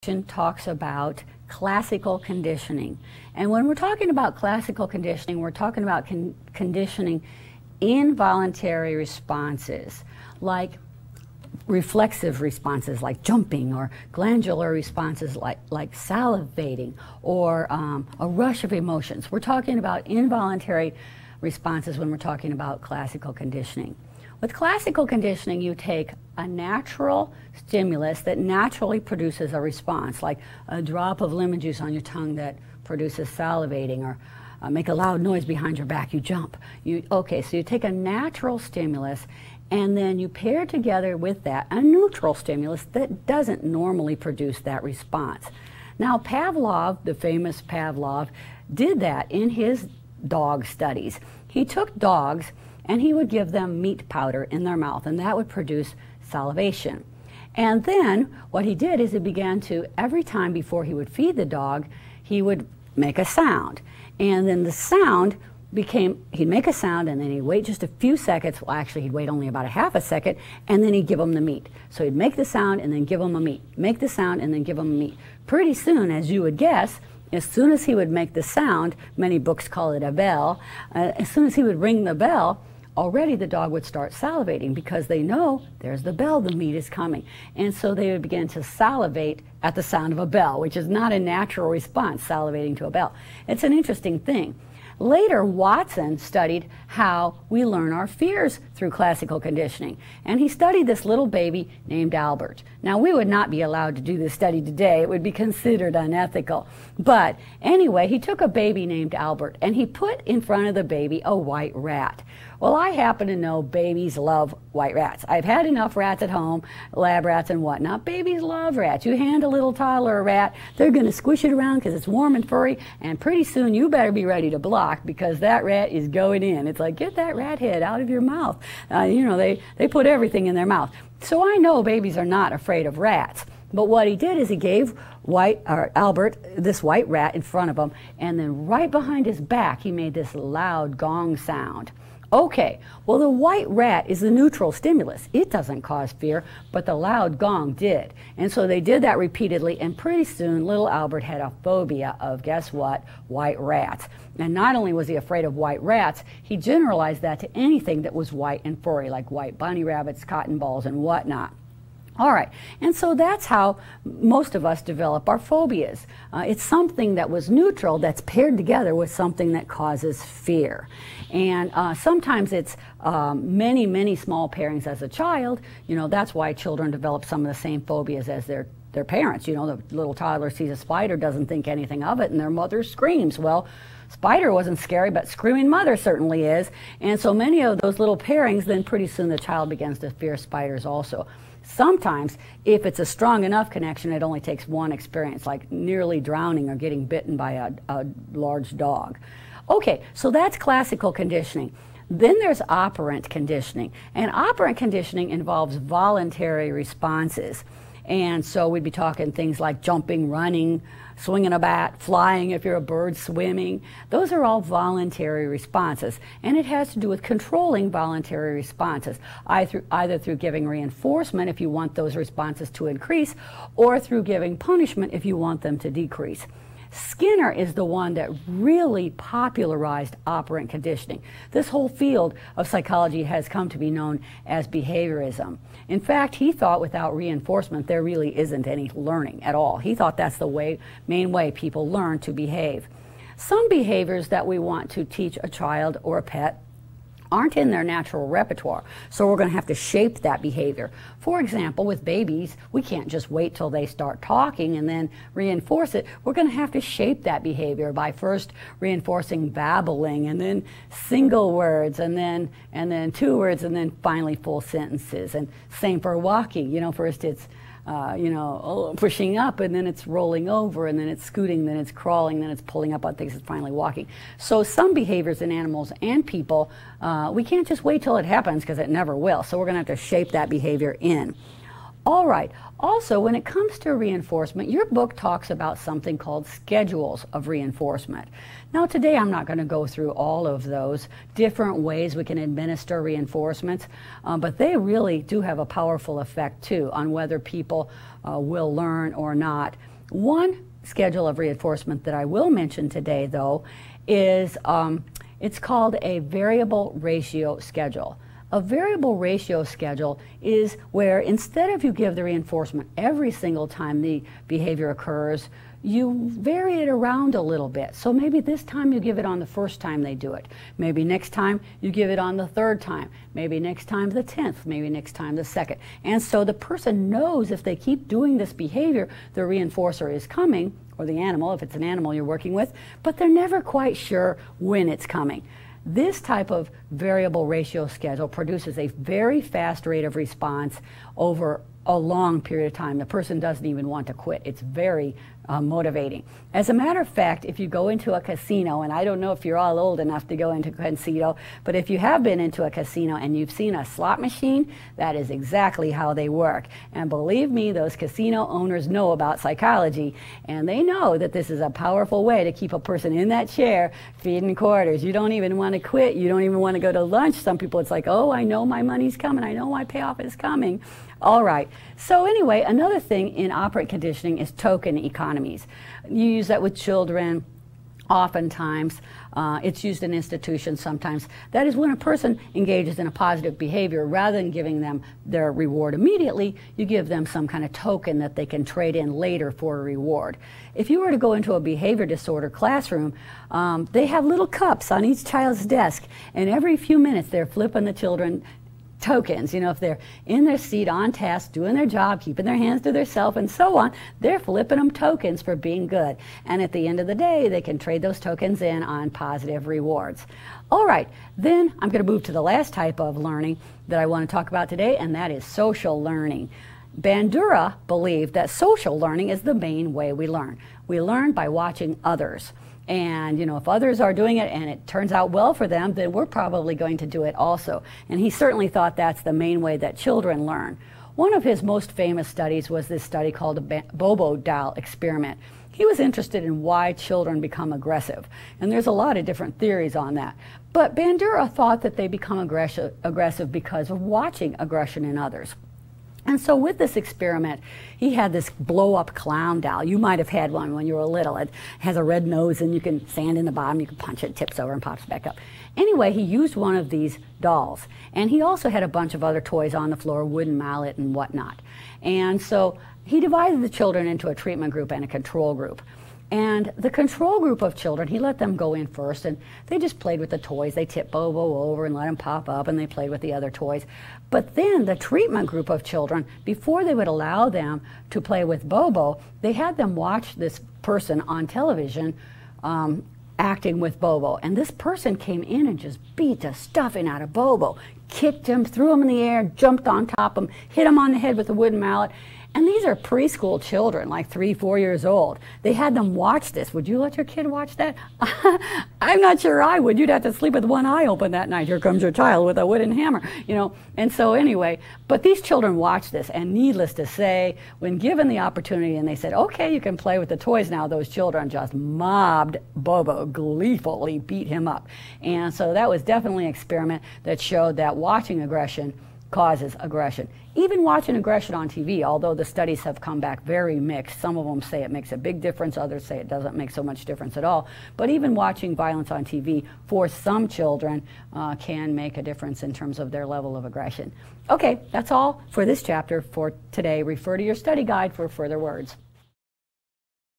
talks about classical conditioning. And when we're talking about classical conditioning, we're talking about conditioning involuntary responses, like reflexive responses like jumping, or glandular responses like salivating, or a rush of emotions. We're talking about involuntary responses when we're talking about classical conditioning. With classical conditioning, you take a natural stimulus that naturally produces a response, like a drop of lemon juice on your tongue that produces salivating, or make a loud noise behind your back, you jump. Okay, so you take a natural stimulus and then you pair together with that a neutral stimulus that doesn't normally produce that response. Now, Pavlov, the famous Pavlov, did that in his dog studies. He took dogs and he would give them meat powder in their mouth, and that would produce salivation. And then what he did is he began to, every time before he would feed the dog, he would make a sound. And then the sound became, he'd make a sound and then he'd wait just a few seconds. Well, actually, he'd wait only about a half a second, and then he'd give them the meat. So he'd make the sound and then give them a meat. Make the sound and then give them a meat. Pretty soon, as you would guess, as soon as he would make the sound, many books call it a bell, as soon as he would ring the bell, already the dog would start salivating, because they know there's the bell, the meat is coming. And so they would begin to salivate at the sound of a bell, which is not a natural response, salivating to a bell. It's an interesting thing. Later, Watson studied how we learn our fears through classical conditioning. And he studied this little baby named Albert. Now, we would not be allowed to do this study today. It would be considered unethical. But anyway, he took a baby named Albert and he put in front of the baby a white rat. Well, I happen to know babies love white rats. I've had enough rats at home, lab rats and whatnot. Babies love rats. You hand a little toddler a rat, they're going to squish it around because it's warm and furry, and pretty soon you better be ready to block, because that rat is going in. It's like, get that rat head out of your mouth. You know, they put everything in their mouth. So I know babies are not afraid of rats. But what he did is he gave Albert this white rat in front of him, and then right behind his back he made this loud gong sound. Okay, well, the white rat is the neutral stimulus. It doesn't cause fear, but the loud gong did. And so they did that repeatedly, and pretty soon little Albert had a phobia of, guess what, white rats. And not only was he afraid of white rats, he generalized that to anything that was white and furry, like white bunny rabbits, cotton balls, and whatnot. All right, and so that's how most of us develop our phobias. It's something that was neutral that's paired together with something that causes fear. And sometimes it's many, many small pairings as a child. You know, that's why children develop some of the same phobias as their parents. You know, the little toddler sees a spider, doesn't think anything of it, and their mother screams. Well, spider wasn't scary, but screaming mother certainly is. And so many of those little pairings, then pretty soon the child begins to fear spiders also. Sometimes, if it's a strong enough connection, it only takes one experience, like nearly drowning or getting bitten by a large dog. Okay, so that's classical conditioning. Then there's operant conditioning. And operant conditioning involves voluntary responses. And so we'd be talking things like jumping, running, swinging a bat, flying if you're a bird, swimming. Those are all voluntary responses. And it has to do with controlling voluntary responses, either through giving reinforcement if you want those responses to increase, or through giving punishment if you want them to decrease. Skinner is the one that really popularized operant conditioning. This whole field of psychology has come to be known as behaviorism. In fact, he thought without reinforcement there really isn't any learning at all. He thought that's the main way people learn to behave. Some behaviors that we want to teach a child or a pet aren't in their natural repertoire, so we're going to have to shape that behavior. For example, with babies, we can't just wait till they start talking and then reinforce it. We're going to have to shape that behavior by first reinforcing babbling, and then single words, and then two words, and then finally full sentences. And same for walking. You know, first it's pushing up, and then it's rolling over, and then it's scooting, then it's crawling, then it's pulling up on things, it's finally walking. So some behaviors in animals and people, we can't just wait till it happens, because it never will. So we're going to have to shape that behavior in. All right. Also, when it comes to reinforcement, your book talks about something called schedules of reinforcement. Now, today I'm not going to go through all of those different ways we can administer reinforcements, but they really do have a powerful effect, too, on whether people will learn or not. One schedule of reinforcement that I will mention today, though, is it's called a variable ratio schedule. A variable ratio schedule is where instead of you give the reinforcement every single time the behavior occurs, you vary it around a little bit. So maybe this time you give it on the first time they do it. Maybe next time you give it on the third time. Maybe next time the 10th. Maybe next time the second. And so the person knows if they keep doing this behavior, the reinforcer is coming, or the animal, if it's an animal you're working with, but they're never quite sure when it's coming. This type of variable ratio schedule produces a very fast rate of response over a long period of time. The person doesn't even want to quit. It's very motivating. As a matter of fact, if you go into a casino, and I don't know if you're all old enough to go into a casino, but if you have been into a casino and you've seen a slot machine, that is exactly how they work. And believe me, those casino owners know about psychology, and they know that this is a powerful way to keep a person in that chair feeding quarters. You don't even want to quit. You don't even want to go to lunch. Some people, it's like, oh, I know my money's coming. I know my payoff is coming. All right. So anyway, another thing in operant conditioning is token economies. You use that with children oftentimes. It's used in institutions sometimes. That is when a person engages in a positive behavior, rather than giving them their reward immediately, you give them some kind of token that they can trade in later for a reward. If you were to go into a behavior disorder classroom, they have little cups on each child's desk, and every few minutes they're flipping the children tokens. You know, if they're in their seat on task, doing their job, keeping their hands to themselves and so on, they're flipping them tokens for being good. And at the end of the day, they can trade those tokens in on positive rewards. All right, then I'm going to move to the last type of learning that I want to talk about today, and that is social learning. Bandura believed that social learning is the main way we learn. We learn by watching others. And, you know, if others are doing it and it turns out well for them, then we're probably going to do it also. And he certainly thought that's the main way that children learn. One of his most famous studies was this study called the Bobo doll experiment. He was interested in why children become aggressive. And there's a lot of different theories on that. But Bandura thought that they become aggressive because of watching aggression in others. And so with this experiment, he had this blow-up clown doll. You might have had one when you were little. It has a red nose and you can sand in the bottom, you can punch it, tips over and pops back up. Anyway, he used one of these dolls. And he also had a bunch of other toys on the floor, wooden mallet and whatnot. And so he divided the children into a treatment group and a control group. And the control group of children, he let them go in first, and they just played with the toys. They tipped Bobo over and let him pop up, and they played with the other toys. But then the treatment group of children, before they would allow them to play with Bobo, they had them watch this person on television acting with Bobo. And this person came in and just beat the stuffing out of Bobo, kicked him, threw him in the air, jumped on top of him, hit him on the head with a wooden mallet. And these are preschool children, like 3, 4 years old. They had them watch this. Would you let your kid watch that? I'm not sure I would. You'd have to sleep with one eye open that night. Here comes your child with a wooden hammer, you know. And so anyway, but these children watched this, and needless to say, when given the opportunity and they said, okay, you can play with the toys now, those children just mobbed Bobo, gleefully beat him up. And so that was definitely an experiment that showed that watching aggression causes aggression. Even watching aggression on TV, although the studies have come back very mixed. Some of them say it makes a big difference, others say it doesn't make so much difference at all. But even watching violence on TV for some children can make a difference in terms of their level of aggression. Okay, that's all for this chapter for today. Refer to your study guide for further words.